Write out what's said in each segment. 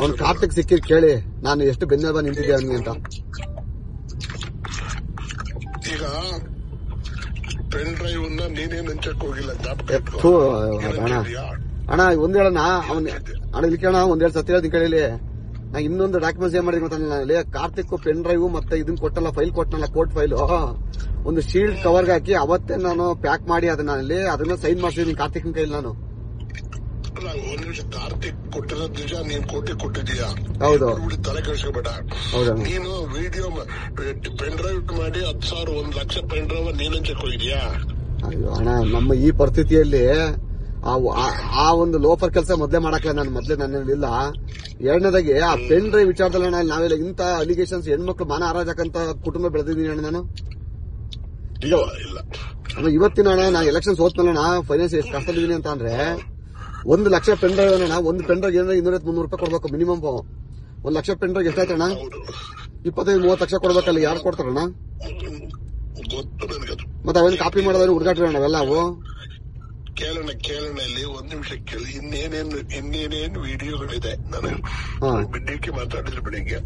ಅವ್ನ್ ಕಾರ್ತಿಕ್ ಸಿಕ್ಕಿದ್ ಕೇಳಿ ನಾನು ಎಷ್ಟು ಬೆನ್ನೆಲುಬ ನಿಂತಿದ್ದೆ ಅವ್ನಿಗೆ ಅಂತ. ಈಗ ಪೆನ್ ಡ್ರೈವ್ ನೀನೇನ್ ಹಂಚಕ್ ಹೋಗಿಲ್ಲ. ಅಣ್ಣ ಒಂದ್ ಹೇಳಣ್ಣ ಅಣ್ಣ ಇಲ್ಲಿ ಕೇಳೋಣ ಒಂದೆರಡು ಸತಿ ಹೇಳ್ತೀನಿ ಕೇಳಿ. ನಾ ಇನ್ನೊಂದು ಡಾಕ್ಯುಮೆಂಟ್ಸ್ ಏನ್ ಮಾಡಿದ್ರಿ ಗೊತ್ತಾಗಲ್ಲ, ಕಾರ್ತಿಕ್ ಪೆನ್ ಡ್ರೈವ್ ಮತ್ತೆ ಇದನ್ ಕೊಟ್ಟಲ್ಲ, ಫೈಲ್ ಕೊಟ್ಟನಲ್ಲ, ಕೋರ್ಟ್ ಫೈಲು ಒಂದು ಶೀಲ್ಡ್ ಕವರ್ಗೆ ಹಾಕಿ ಅವತ್ತೇ ನಾನು ಪ್ಯಾಕ್ ಮಾಡಿ ಅದನ್ನ ಸೈನ್ ಮಾಡ್ಸಿದೀನಿ ಕಾರ್ತಿಕ್ ಕೈಲಿ ನಾನು. ಒಂದ್ ನಿಮಿಷ, ಕಾರ್ತಿಕ್ ಕೊಟ್ಟಿರೋದ್ ನಿಜ, ನೀನ್ ಕೊಟ್ಟಿದೀಯಾ? ಹೌದು. ತಲೆ ಕೆಡಿಸ್ಕೋಬೇಡ. ನೀನು ವಿಡಿಯೋ ಪೆನ್ ಡ್ರೈವ್ ಮಾಡಿ 10,000 1,00,000 ಪೆನ್ ಡ್ರೈವ್ ನೀನ್ ಹಂಚಕ್ ಹೋಗಿದ್ಯಾ? ಅಯ್ಯೋ ಅಣ್ಣ, ನಮ್ಮ ಈ ಪರಿಸ್ಥಿತಿಯಲ್ಲಿ ಆ ಒಂದು ಲೋಫರ್ ಕೆಲಸ ಮೊದ್ಲೇ ಮಾಡಕ್ಲ ನಾನು ನನ್ನಿಲ್ಲ. ಎರಡನೇದಾಗಿ ಆ ಪೆನ್ ಡ್ರೈವ್ ವಿಚಾರದಲ್ಲಿ ನಾವೆಲ್ಲ ಇಂತ ಅಲಿಗೇಷನ್ಸ್ ಹೆಣ್ಮಕ್ಳು ಮಾನ ಹಾರಾಜಕ್ಕಂತ ಕುಟುಂಬ ಬೆಳೆದಿದ್ದೀನಿ ಅಣ್ಣ ನಾನು. ಇವತ್ತಿನ ಅಣ್ಣ ನಾ ಎಲೆಕ್ಷನ್ ಸೋತ್ಮೇಲೆ ಫೈನಾನ್ಸ್ ಎಷ್ಟು ಕಷ್ಟದಿದ್ದೀನಿ ಅಂತ ಅಂದ್ರೆ 1,00,000 ಪೆನ್ ಡ್ರೈವ್ ಅಣ್ಣ. ಒಂದು ಪೆನ್ ಡ್ರೈವ್ ಏನಾದ್ರೆ 200-300 ರೂಪಾಯಿ ಕೊಡ್ಬೇಕು ಮಿನಿಮಮ್. 1,00,000 ಪೆನ್ ಡ್ರೈವ್ ಎಷ್ಟಾಯ್ತಣ್ಣ? 25-30 ಲಕ್ಷ ಕೊಡ್ಬೇಕಲ್ಲ, ಯಾರು ಕೊಡ್ತಾರಣ್ಣ? ಮತ್ತೆ ಅವೇನು ಕಾಪಿ ಮಾಡೋದ್ರೆ ಹುಡುಗಾಟ್ರಿ ಅಣ್ಣ ಅವೆಲ್ಲ ಅವು. ಕೇಳೋಣ ಇಲ್ಲಿ ಒಂದ್ ನಿಮಿಷ ಕೇಳಿ. ಇನ್ನೇನೇನು ವಿಡಿಯೋಗಳಿದೆ, ನಾನು ಬಿಡ್ಡಿಕ್ಕೆ ಮಾತಾಡಿದ್ರೆ ಬೆಳಿಗ್ಗೆ.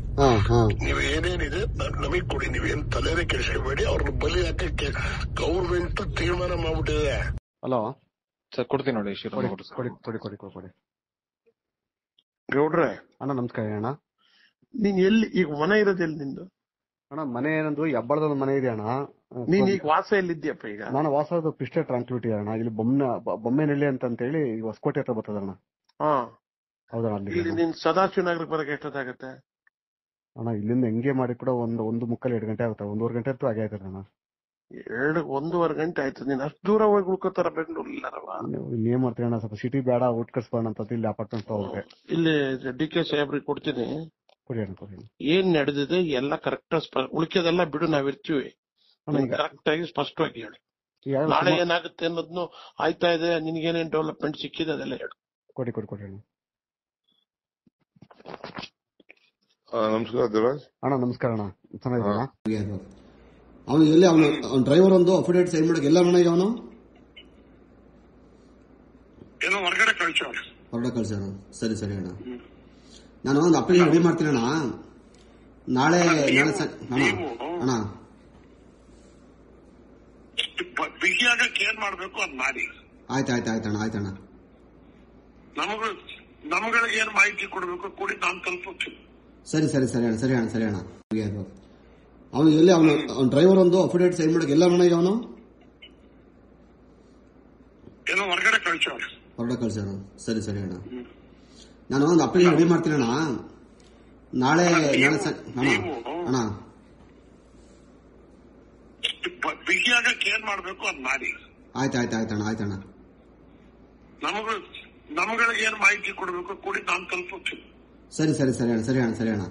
ನೀವು ಏನೇನಿದೆ ನಮಗ್ ಕೊಡಿ, ನೀವೇನ್ ತಲೆನೇ ಕೆಡಿಸ್ಕೋಬೇಡಿ. ಅವ್ರನ್ನ ಬಲಿ ಹಾಕಕ್ಕೆ ಗೌರ್ಮೆಂಟ್ ತೀರ್ಮಾನ ಮಾಡ್ಬಿಟ್ಟಿದೆ. ಹಲೋ ಸರ್, ಕೊಡ್ತೀನಿ ನೋಡಿ. ಕೊಡಿ. ಗೌಡ್ರೆ ಅಣ್ಣ ನಮಸ್ಕಾರ ಅಣ್ಣ. ನೀನ್ ಎಲ್ಲಿ ಈಗ ಮನೆ ಇರೋದು? ಎಲ್ಲಿ ನಿಂದು? ಅಣ್ಣ ಮನೆ ಏನಂದ್ರು ಹೆಬ್ಬಳದ ಮನೆ ಇದೆ ಅಣ್ಣ. ನೀನ್ ಈಗ ವಾಸ ಎಲ್ಲಿದ್ಯಪ್ಪ? ಈಗ ನಾನು ವಾಸದ ಪಿಸ್ಟೆ ಟ್ರಾನ್ಕ್ವಿಟಿ ಅಣ್ಣ. ಇಲ್ಲಿ ಬೊಮ್ಮೆನಹಳ್ಳಿ ಅಂತ ಹೇಳಿ ಹೊಸಕೋಟೆ ಹತ್ರ ಬರ್ತದಣ್ಣ. ಹೌದಣ್ಣ. ಅಲ್ಲಿ ನೀನ್ ಸದಾಶಿವನಗರಕ್ಕೆ ಬರಕ್ಕೆ ಎಷ್ಟೊತ್ತಾಗತ್ತೆ ಅಣ್ಣ? ಇಲ್ಲಿಂದ ಹೆಂಗೆ ಮಾಡಿ ಕೂಡ 1:45-2 ಗಂಟೆ ಆಗುತ್ತೆ. 1.5 ಗಂಟೆ ಅಂತೂ ಆಗೇ ಆಯ್ತದೆ ಅಣ್ಣ. 1.5 ಗಂಟೆ ಆಯ್ತು. ನೀನ್ ಅಷ್ಟು ದೂರ ಹೋಗಿ ಉಳ್ಕೋತಾರ ಬೆಂಗಳೂರು ಇಲ್ಲಾರವ? ಏನ್ ಮಾಡ್ತೀವಿ ಅಣ್ಣ, ಸ್ವಲ್ಪ ಸಿಟಿ ಬೇಡ, ಔಟ್ ಕಟ್ಸ್ಬೋಣ ಅಂತ ಇಲ್ಲಿ ಅಪಾರ್ಟ್ಮೆಂಟ್ ತಗೋಬೇಕು. ಇಲ್ಲಿ ಡಿ.ಕೆ. ಸಾಹೇಬ್ರಿಗೆ ಕೊಡ್ತೀನಿ. ಕೊಡಿ ಅಣ್ಣ. ಏನ್ ನಡೆದಿದೆ ಎಲ್ಲ ಕರೆಕ್ಟ್, ಉಳಿಕೆದೆಲ್ಲ ಬಿಡು, ನಾವಿರ್ತೀವಿ. ಕರೆಕ್ಟ್ ಆಗಿ ಸ್ಪಷ್ಟವಾಗಿ ಹೇಳಿ. ನಾಳೆ ಏನಾಗುತ್ತೆ ಅನ್ನೋದ್ನು ಆಯ್ತಾ ಇದೆ, ನಿನ್ಗೇನೇನ್ ಡೆವಲಪ್ಮೆಂಟ್ ಸಿಕ್ಕಿದೆ ಅದೆಲ್ಲ ಹೇಳು. ಕೊಡಿ ಅಣ್ಣ. ನಮಸ್ಕಾರ ದೇವರಾಜ್ ಅಣ್ಣ. ನಮಸ್ಕಾರ ಅಣ್ಣ, ಚೆನ್ನಾಗಿದ್ದಾನ? ಅವನು ಎಲ್ಲಿ ಅವನ ಡ್ರೈವರ್ ಒಂದು ಅಫಿಡೇಟ್ ಸೈನ್ ಮಾಡಕ್ಕೆ ಎಲ್ಲ ಮನೆಗೆ ಅವನು ಏನೋ ಹೊರಗಡೆ ಕಳ್ಸೋಣ. ಸರಿ ಅಣ್ಣ. ನಾನು ಒಂದು ಅಪ್ಲಿಕೇಶನ್ ರೆಡಿ ಮಾಡ್ತೀನಿ ಅಣ್ಣ. ನಾಳೆ ಅಣ್ಣ ಬಿಗಿಯಾಗಕ್ಕೆ ಏನ್ ಮಾಡ್ಬೇಕು ಅದ್ ಮಾಡಿ. ಆಯ್ತಣ್ಣ. ನಮ್ಗಳಿಗೆ ಏನ್ ಮಾಹಿತಿ ಕೊಡ್ಬೇಕು ಕೊಡಿ, ನಾನು ತಲುಪುತ್ತೀನಿ. ಸರಿ ಅಣ್ಣ. ಅವನು ಎಲ್ಲಿ ಅವನ ಡ್ರೈವರ್ ಒಂದು ಅಫಿಡೇಟ್ ಸೈನ್ ಮಾಡಕ್ಕೆ ಎಲ್ಲ ಮನೆಗೆ ಅವನು ಏನೋ ಹೊರಗಡೆ ಕಳ್ಸೋಣ. ಸರಿ ಅಣ್ಣ. ನಾನು ಒಂದು ಅಪ್ಲಿಕೇಶನ್ ರೆಡಿ ಮಾಡ್ತೀನಿ ಅಣ್ಣ. ನಾಳೆ ಅಣ್ಣ ಬಿಗಿಯಾಗಕ್ಕೆ ಏನ್ ಮಾಡ್ಬೇಕು ಅದ್ ಮಾಡಿ. ಆಯ್ತಣ್ಣ. ನಮ್ಗಳಿಗೆ ಏನ್ ಮಾಹಿತಿ ಕೊಡ್ಬೇಕು ಕೊಡಿ, ನಾನು ತಲುಪುತ್ತೀನಿ. ಸರಿ ಅಣ್ಣ.